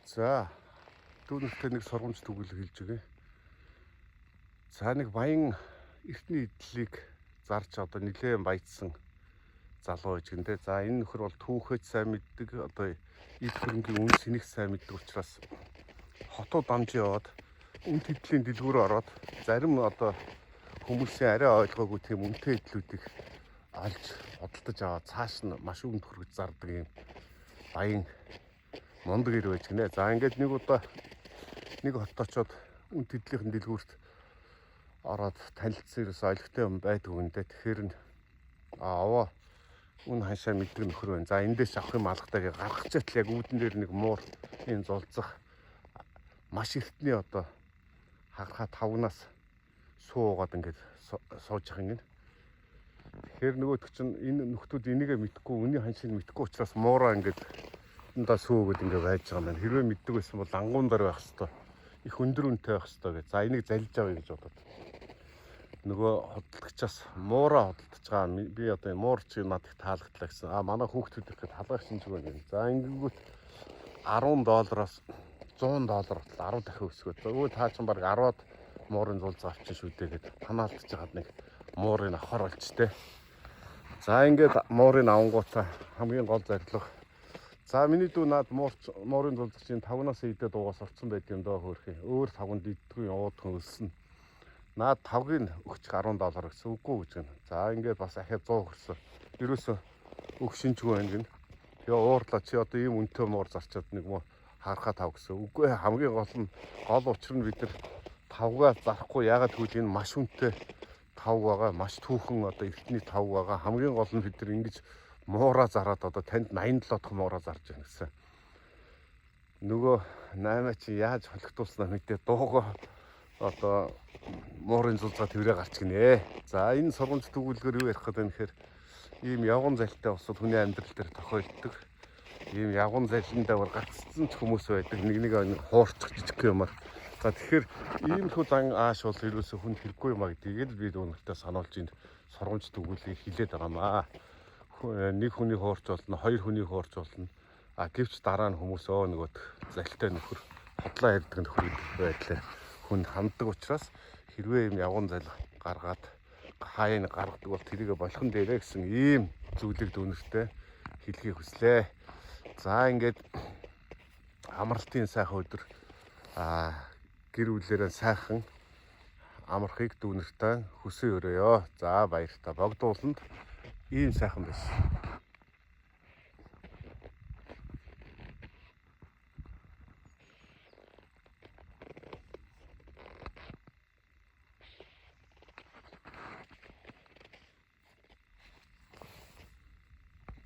За дүүнэртэй нэг сургамж төгөлөг хэлж өгье. За нэг баян эртний идлийг зарж одоо нэлээд баяжсан залуу байж гэнэ. За энэ нөхөр бол түүхэд сайн мэддэг, одоо эд хөрөнгийн үн сэнийг сайн мэддэг учраас хотод дамж яваад үн тэдлийн дэлгүүрөөр ороод зарим одоо хүмүүсийн арай ойлгоогүй тийм үнэтэй идлүүдийг олж бодолдож аваад цааш нь маш өгөнд хүргэж зардаг юм баян мундаг ир байж гинэ. За ингээд нэг удаа нэг хот очоод үн тэдлийн дэлгүүрт ороод танилцсан ерөөс ойлгохтой юм байдаг үндэ. Тэгэхээр нь аваа үн хашаа мэддэг нөхөр байна. За эндээс авах юм алгатай гэж гаргах чатал яг үүдэн дээр нэг муур энэ зулцах маш эртний одоо хагархаа тавнаас суугаад ингээд сууж явах юм. Тэгэхээр нөгөөдөг чинь энэ нөхдүүд энийгээ мэдхгүй, үний ханшийг мэдхгүй учраас муураа ингээд эндаа сүүгээд ингээд байж байгаа юм байна. Хэрвээ мэддэг байсан бол ангуун дээр байх хэвээр их өндөр үнэтэй байх хэвээр гэж. За энийг залж авъя гэж бодоод нөгөө хөдөлгчаас муураа хөдөлж байгаа. Би одоо муур чи над их таалагдлаа гэсэн. Манай хүүхдүүд ихэд халгаах шинж байна. За ингэнгүүт $10-оос $100 10 дахин өсгөө. Өө таа ч баг 10-аад муурын зулц авчин шүү дээ гэд ханаалтж хагаад нэг муурын авахар болчтой. За ингээд муурын авангуудаа хамгийн гол зорилго. За миний дүү над муурын зулцгийн 5-наас идээд угаас орцсон байт юм доо хөөрхий. Өөр 5-нд иддгүй уудхан өлсөн. Наад 5-ыг өгчих $10 гэсэн үгүй гэж байна. За ингээд бас ахиад 100 хүрсэн. Ерөөсөө өг шинжгүй байна гин. Тэгээ уурлаа чи одоо ийм үнэтэй муур зарчаад нэг муу харахаа 5 гэсэн. Үгүй хамгийн гол учир нь бид нар 5-гаа зарахгүй ягаад гэвэл энэ маш үнэтэй 5 байгаа. Маш түүхэн одоо эртний 5 байгаа. Хамгийн гол нь бид нар ингэж муураа зараад одоо танд 87 дахь муураа зарж байна гэсэн. Нөгөө 8 чи яаж холигдуулснаа мэдээ дуугаа одоо муурын зулцаа тэрэ гарч гинэ. За энэ сургамж төгөлгөр юу ярих гэдэг вэ гэхээр ийм явган залтай усуд хүний амьдрал дээр тохиолддог. Ийм явган залиндаа бүр гаццсан ч хүмүүс байдаг. Нэг хуурчих жижиг юмар. За тэгэхээр иймэрхүү зан ааш бол ерөөсөө хүнд хэрэггүй юм а гэдгийг л би өөртөө сануулж энэ сургамж төгөлгийг хэлээд байгаамаа. Нэг хүний хуурч болно, хоёр хүний хуурч болно. Гэвч дараа нь хүмүүс нөгөөд залтай нөхөр хотлоо ярьдаг нөхөр байдлаар хүнд ханддаг учраас хэрвээ юм явган зал гаргаад хаяа гаргадаг бол тэрийг болгон дээрээ гэсэн ийм зүйлийг дүүнэртэй хэлхийг хүслээ. За ингээд амралтын сайхан өдөр гэр бүлээрээ сайхан амархыг дүүнэртэй хүсэн өрөөё. За баяртай. Богдууланд ийм сайхан байсан.